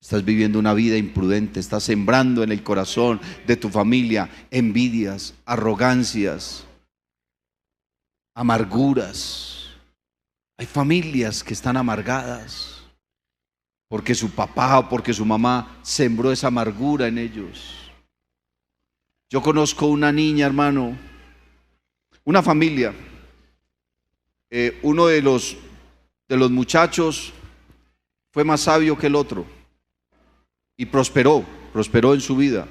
Estás viviendo una vida imprudente, estás sembrando en el corazón de tu familia envidias, arrogancias, amarguras. Hay familias que están amargadas porque su papá o porque su mamá sembró esa amargura en ellos. Yo conozco una niña, hermano, una familia, uno de los muchachos fue más sabio que el otro y prosperó en su vida,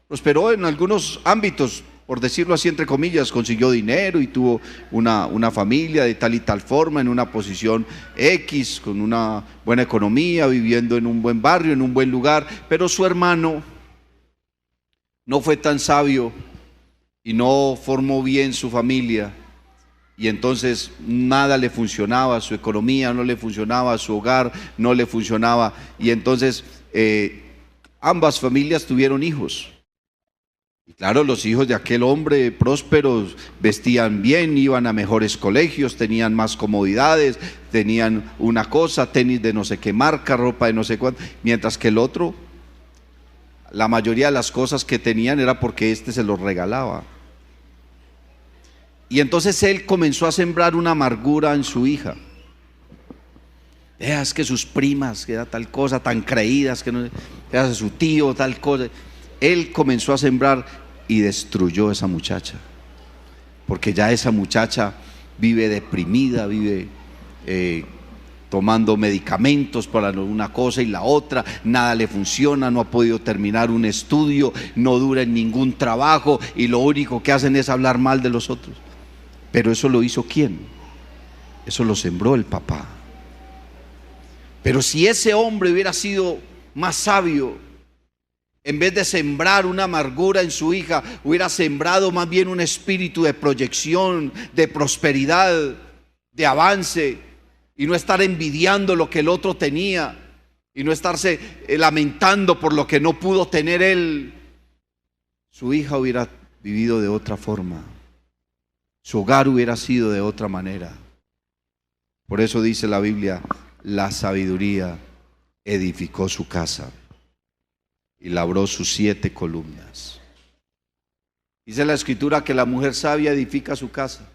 prosperó en algunos ámbitos, por decirlo así entre comillas, consiguió dinero y tuvo una familia de tal y tal forma, en una posición X, con una buena economía, viviendo en un buen barrio, en un buen lugar, pero su hermano no fue tan sabio y no formó bien su familia. Y entonces nada le funcionaba, su economía no le funcionaba, su hogar no le funcionaba. Y entonces ambas familias tuvieron hijos. Y claro, los hijos de aquel hombre próspero vestían bien, iban a mejores colegios, tenían más comodidades, tenían una cosa, tenis de no sé qué marca, ropa de no sé cuánto. Mientras que el otro, la mayoría de las cosas que tenían era porque este se los regalaba. Y entonces él comenzó a sembrar una amargura en su hija. Es que sus primas, que era tal cosa, tan creídas, que no, era su tío, tal cosa. Él comenzó a sembrar y destruyó a esa muchacha. Porque ya esa muchacha vive deprimida, vive tomando medicamentos para una cosa y la otra, nada le funciona, no ha podido terminar un estudio, no dura en ningún trabajo y lo único que hacen es hablar mal de los otros. Pero eso lo hizo ¿quién? Eso lo sembró el papá. Pero si ese hombre hubiera sido más sabio, en vez de sembrar una amargura en su hija, hubiera sembrado más bien un espíritu de proyección, de prosperidad, de avance, y no estar envidiando lo que el otro tenía, y no estarse lamentando por lo que no pudo tener él, su hija hubiera vivido de otra forma. Su hogar hubiera sido de otra manera. Por eso dice la Biblia: la sabiduría edificó su casa y labró sus 7 columnas. Dice la Escritura que la mujer sabia edifica su casa.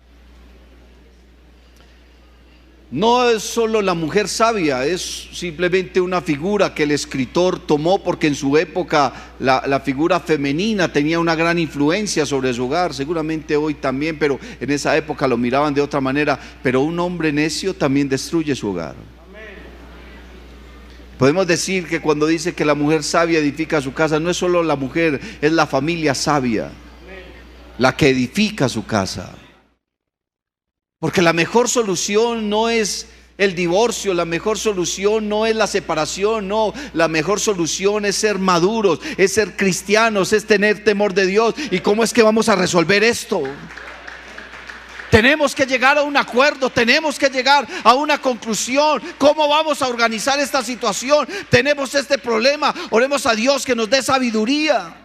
No es solo la mujer sabia, es simplemente una figura que el escritor tomó porque en su época la figura femenina tenía una gran influencia sobre su hogar, seguramente hoy también, pero en esa época lo miraban de otra manera. Pero un hombre necio también destruye su hogar. Podemos decir que cuando dice que la mujer sabia edifica su casa, no es solo la mujer, es la familia sabia la que edifica su casa. Porque la mejor solución no es el divorcio, la mejor solución no es la separación, no, la mejor solución es ser maduros, es ser cristianos, es tener temor de Dios. ¿Y cómo es que vamos a resolver esto? Tenemos que llegar a un acuerdo, tenemos que llegar a una conclusión. ¿Cómo vamos a organizar esta situación? Tenemos este problema, oremos a Dios que nos dé sabiduría.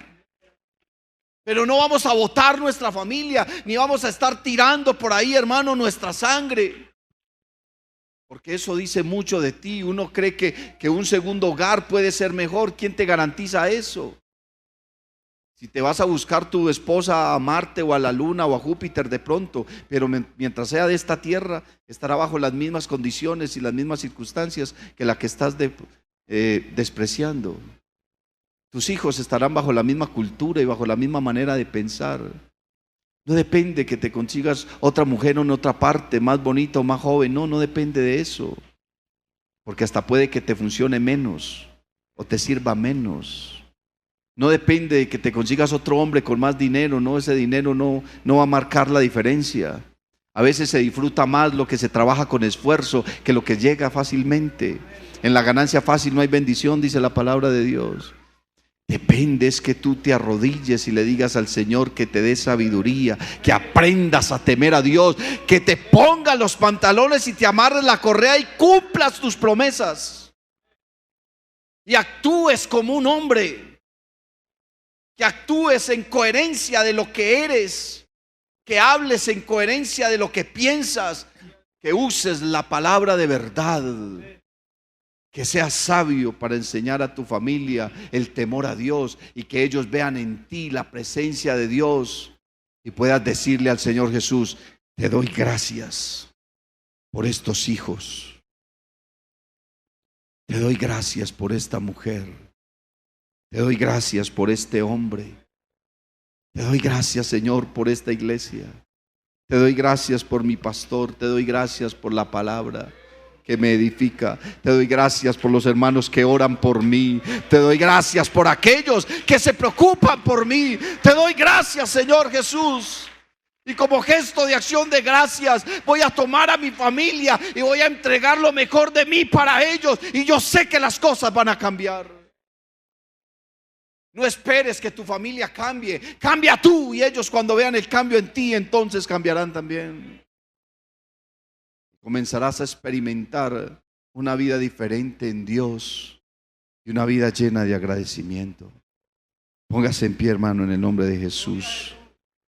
Pero no vamos a botar nuestra familia, ni vamos a estar tirando por ahí, hermano, nuestra sangre. Porque eso dice mucho de ti. Uno cree que un segundo hogar puede ser mejor. ¿Quién te garantiza eso? Si te vas a buscar tu esposa a Marte o a la Luna o a Júpiter de pronto, pero mientras sea de esta tierra, estará bajo las mismas condiciones y las mismas circunstancias que la que estás despreciando. Tus hijos estarán bajo la misma cultura y bajo la misma manera de pensar. No depende que te consigas otra mujer en otra parte, más bonita o más joven. No depende de eso. Porque hasta puede que te funcione menos o te sirva menos. No depende de que te consigas otro hombre con más dinero. No, ese dinero no va a marcar la diferencia. A veces se disfruta más lo que se trabaja con esfuerzo que lo que llega fácilmente. En la ganancia fácil no hay bendición, dice la palabra de Dios. Depende es que tú te arrodilles y le digas al Señor que te dé sabiduría, que aprendas a temer a Dios, que te pongas los pantalones y te amarres la correa y cumplas tus promesas. Y actúes como un hombre, que actúes en coherencia de lo que eres, que hables en coherencia de lo que piensas, que uses la palabra de verdad. Que seas sabio para enseñar a tu familia el temor a Dios y que ellos vean en ti la presencia de Dios y puedas decirle al Señor Jesús: te doy gracias por estos hijos, te doy gracias por esta mujer, te doy gracias por este hombre, te doy gracias, Señor, por esta iglesia, te doy gracias por mi pastor, te doy gracias por la palabra que me edifica. Te doy gracias por los hermanos que oran por mí. Te doy gracias por aquellos que se preocupan por mí. Te doy gracias, Señor Jesús. Y como gesto de acción de gracias, voy a tomar a mi familia y voy a entregar lo mejor de mí para ellos. Y yo sé que las cosas van a cambiar. No esperes que tu familia cambie. Cambia tú, y ellos cuando vean el cambio en ti, entonces cambiarán también. Comenzarás a experimentar una vida diferente en Dios y una vida llena de agradecimiento. Póngase en pie, hermano, en el nombre de Jesús.